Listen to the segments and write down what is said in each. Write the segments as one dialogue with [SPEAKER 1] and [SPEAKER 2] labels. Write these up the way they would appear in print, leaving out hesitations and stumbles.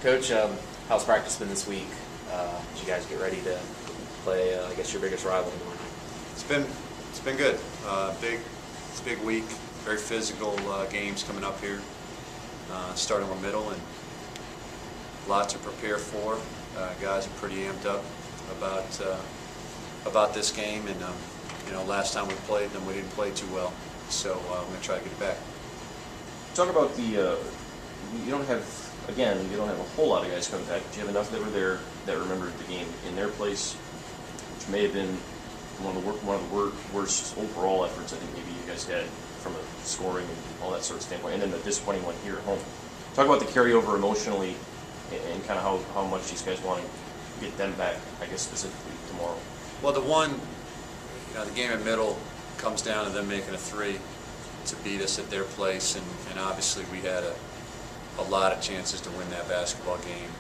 [SPEAKER 1] Coach, how's practice been this week? Did you guys get ready to play, I guess, your biggest rival tomorrow night?
[SPEAKER 2] It's been good. It's a big week. Very physical games coming up here. Starting with middle and a lot to prepare for. Guys are pretty amped up about this game, and last time we played them, we didn't play too well. So we're going to try to get it back.
[SPEAKER 3] Talk about you don't have a whole lot of guys coming back, but you have enough that were there that remembered the game in their place, which may have been one of the worst overall efforts I think maybe you guys had from a scoring and all that sort of standpoint, and then the disappointing one here at home. Talk about the carryover emotionally and kind of how much these guys want to get them back, I guess, specifically tomorrow.
[SPEAKER 2] Well, the game at middle comes down to them making a three to beat us at their place, and obviously we had a lot of chances to win that basketball game.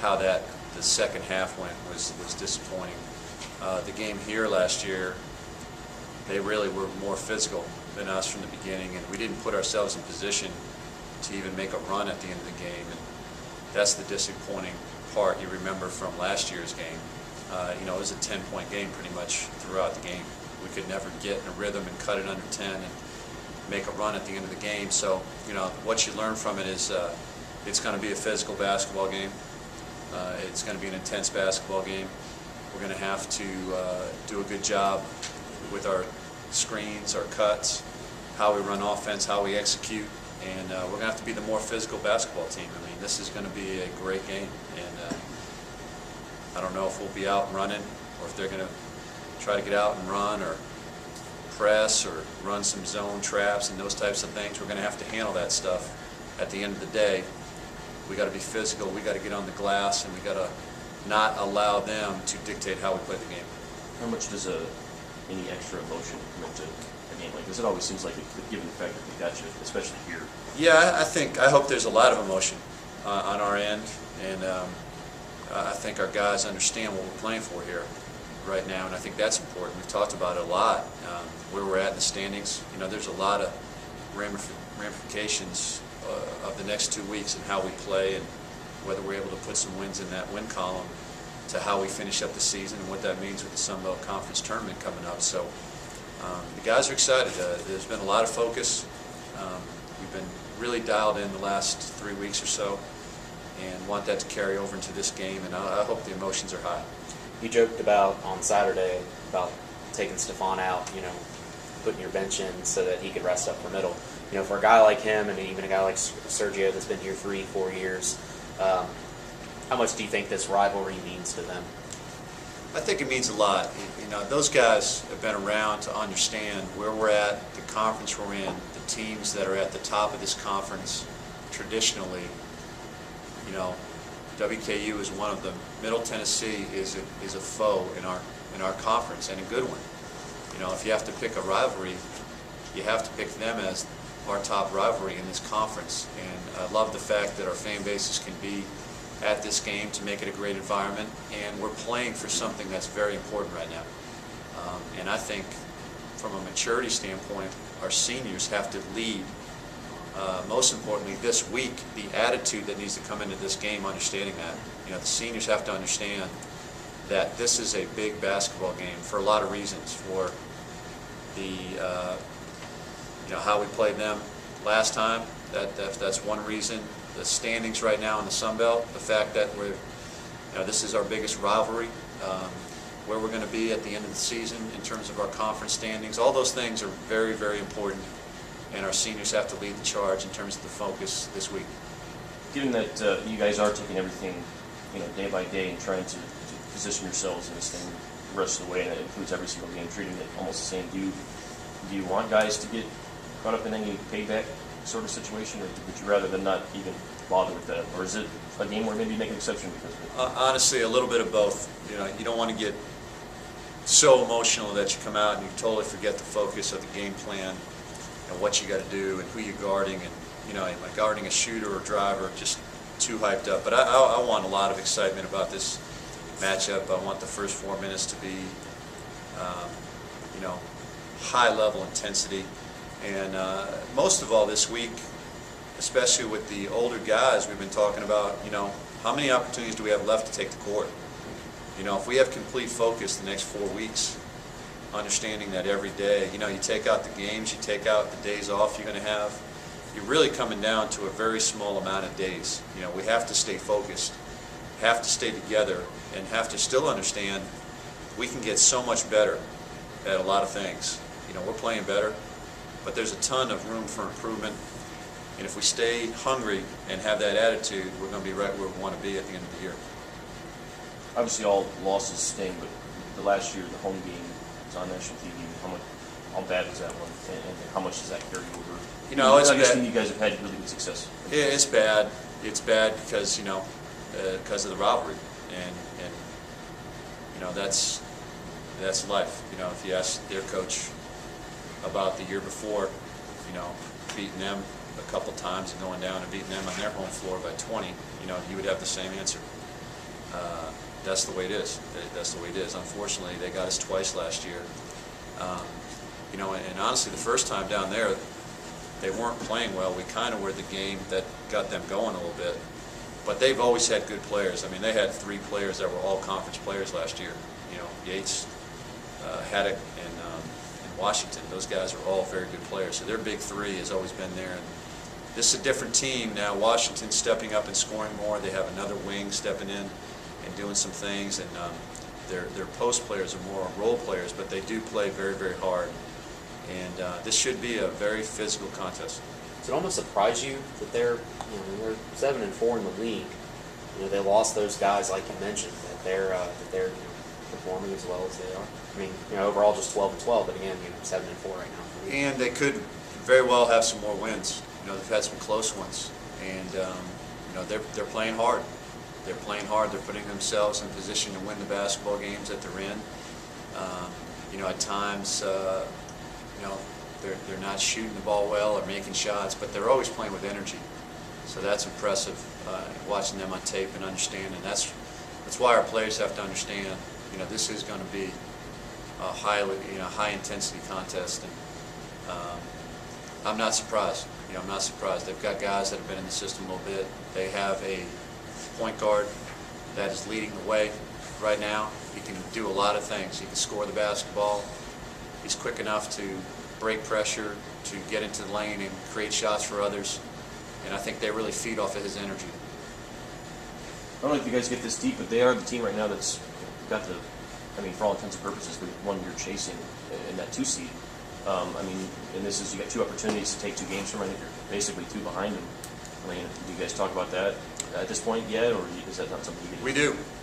[SPEAKER 2] How the second half went was disappointing. The game here last year, they really were more physical than us from the beginning, and we didn't put ourselves in position to even make a run at the end of the game. And that's the disappointing part you remember from last year's game. It was a 10-point game pretty much throughout the game. We could never get in a rhythm and cut it under 10 and make a run at the end of the game. So, what you learn from it is it's going to be a physical basketball game. It's going to be an intense basketball game. We're going to have to do a good job with our screens, our cuts, how we run offense, how we execute, and we're going to have to be the more physical basketball team. I mean, this is going to be a great game, and I don't know if we'll be out and running or if they're going to try to get out and run or press or run some zone traps and those types of things. We're going to have to handle that stuff. At the end of the day, we got to be physical, we got to get on the glass, and we got to not allow them to dictate how we play the game.
[SPEAKER 3] How much does any extra emotion come into a game like this? It always seems like, given the fact that we got you, especially here.
[SPEAKER 2] Yeah, I hope there's a lot of emotion on our end, and I think our guys understand what we're playing for here right now, and I think that's important. We've talked about it a lot, where we're at in the standings. There's a lot of ramifications of the next 2 weeks and how we play and whether we're able to put some wins in that win column to how we finish up the season and what that means with the Sun Belt Conference tournament coming up. So the guys are excited. There's been a lot of focus. We've been really dialed in the last 3 weeks or so and want that to carry over into this game, and I hope the emotions are high.
[SPEAKER 1] You joked about on Saturday about taking Stephon out, putting your bench in so that he could rest up for middle. For a guy like him and even a guy like Sergio that's been here 3-4 years, how much do you think this rivalry means to them?
[SPEAKER 2] I think it means a lot. Those guys have been around to understand where we're at, the conference we're in, the teams that are at the top of this conference traditionally. WKU is one of them. Middle Tennessee is a foe in our conference, and a good one. If you have to pick a rivalry, you have to pick them as our top rivalry in this conference. And I love the fact that our fan bases can be at this game to make it a great environment, and we're playing for something that's very important right now. And I think from a maturity standpoint, our seniors have to lead. Most importantly, this week, the attitude that needs to come into this game, understanding that. The seniors have to understand that this is a big basketball game for a lot of reasons. For the, how we played them last time, that's one reason. The standings right now in the Sun Belt, the fact that this is our biggest rivalry, where we're going to be at the end of the season in terms of our conference standings, all those things are very, very important. And our seniors have to lead the charge in terms of the focus this week.
[SPEAKER 3] Given that you guys are taking everything, day by day and trying to position yourselves in this thing the rest of the way, and it includes every single game, treating it almost the same. Do you want guys to get caught up in any payback sort of situation, or would you rather than not even bother with that? Or is it a game where maybe you make an exception because of it?
[SPEAKER 2] Honestly, a little bit of both. You don't want to get so emotional that you come out and you totally forget the focus of the game plan and what you got to do and who you're guarding, and am I guarding a shooter or driver? Just too hyped up. But I want a lot of excitement about this matchup. I want the first 4 minutes to be, high level intensity, and most of all this week, especially with the older guys, we've been talking about, how many opportunities do we have left to take the court? If we have complete focus the next 4 weeks, understanding that every day, you take out the games, you take out the days off you're going to have, you're really coming down to a very small amount of days. We have to stay focused, have to stay together, and have to still understand we can get so much better at a lot of things. We're playing better, but there's a ton of room for improvement. And if we stay hungry and have that attitude, we're going to be right where we want to be at the end of the year.
[SPEAKER 3] Obviously, all losses sting, but the last year, the home game was on national TV. How bad was that one, and how much does that carry over?
[SPEAKER 2] It's
[SPEAKER 3] I guess
[SPEAKER 2] bad.
[SPEAKER 3] you guys have had really good success.
[SPEAKER 2] Yeah, it's bad. It's bad because because of the rivalry, and that's life. If you ask their coach about the year before, beating them a couple times and going down and beating them on their home floor by 20, you would have the same answer. That's the way it is. That's the way it is. Unfortunately, they got us twice last year. And honestly, the first time down there, they weren't playing well. We kind of were the game that got them going a little bit. But they've always had good players. I mean, they had 3 players that were all conference players last year. Yates, Haddock, and Washington. Those guys are all very good players. So their big 3 has always been there. And this is a different team now. Washington's stepping up and scoring more. They have another wing stepping in and doing some things. And their post players are more role players, but they do play very, very hard. And this should be a very physical contest.
[SPEAKER 1] Does it almost surprise you that they're 7-4 in the league? They lost those guys like you mentioned, that they're performing as well as they are. I mean, overall just 12-12, but again, 7-4 right now.
[SPEAKER 2] And they could very well have some more wins. They've had some close ones, and they're playing hard. They're playing hard. They're putting themselves in position to win the basketball games that they're in. At times, they're not shooting the ball well or making shots, but they're always playing with energy. So that's impressive, watching them on tape and understanding. That's why our players have to understand, this is going to be a high intensity contest, and I'm not surprised. I'm not surprised. They've got guys that have been in the system a little bit. They have a point guard that is leading the way right now. He can do a lot of things. He can score the basketball. He's quick enough to break pressure, to get into the lane and create shots for others. And I think they really feed off of his energy.
[SPEAKER 3] I don't know if you guys get this deep, but they are the team right now that's got for all intents and purposes, the one you're chasing in that 2 seed. And this is, you got 2 opportunities to take 2 games from. I think you're basically 2 behind them. Do you guys talk about that at this point yet, or is that not something you get?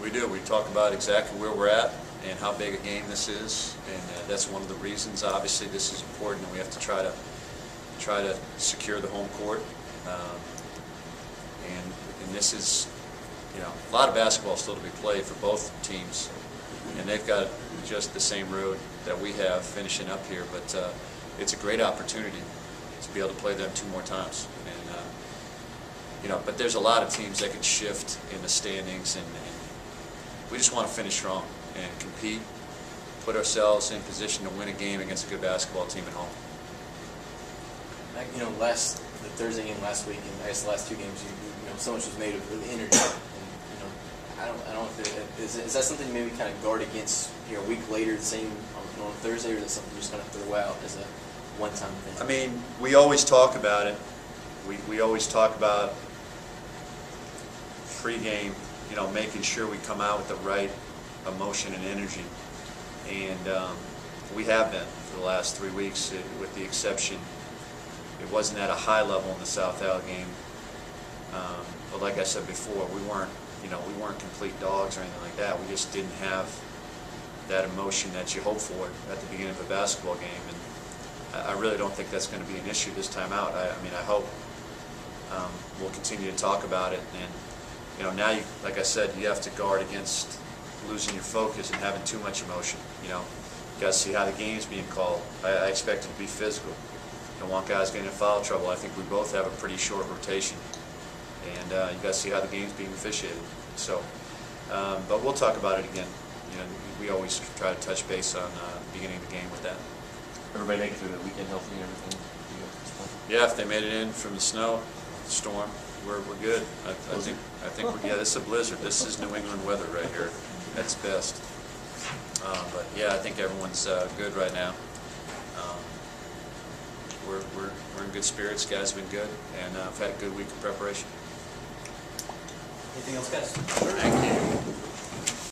[SPEAKER 2] We do. We talk about exactly where we're at and how big a game this is, and that's one of the reasons. Obviously, this is important, and we have to try to secure the home court. And this is, a lot of basketball still to be played for both teams, and they've got just the same road that we have finishing up here. But it's a great opportunity to be able to play them 2 more times. And but there's a lot of teams that can shift in the standings, and we just want to finish strong and compete, put ourselves in position to win a game against a good basketball team at home.
[SPEAKER 4] The Thursday game last week, and I guess the last 2 games, so much was made of energy. And, I don't know if is that something you maybe kind of guard against a week later, the same on Thursday, or is that something you're just going to throw out as a one-time thing?
[SPEAKER 2] We always talk about it. We always talk about pre-game, making sure we come out with the right emotion and energy. And we have been for the last 3 weeks, with the exception, it wasn't at a high level in the South Al game. But like I said before, we weren't complete dogs or anything like that. We just didn't have that emotion that you hope for at the beginning of a basketball game. And I really don't think that's going to be an issue this time out. I hope we'll continue to talk about it. And now, like I said, you have to guard against losing your focus and having too much emotion. You got to see how the game's being called. I expect it to be physical. Don't want guys getting in foul trouble. I think we both have a pretty short rotation, and you got to see how the game's being officiated. So, but we'll talk about it again. We always try to touch base on the beginning of the game with that.
[SPEAKER 3] Everybody make it through the weekend healthy and everything?
[SPEAKER 2] Yeah, if they made it in from the snow, storm, we're good. I think we're, yeah, this is a blizzard. This is New England weather right here. That's best. But yeah, I think everyone's good right now. We're in good spirits. Guys have been good, and I've had a good week of preparation.
[SPEAKER 4] Anything else, guys?
[SPEAKER 2] Thank you.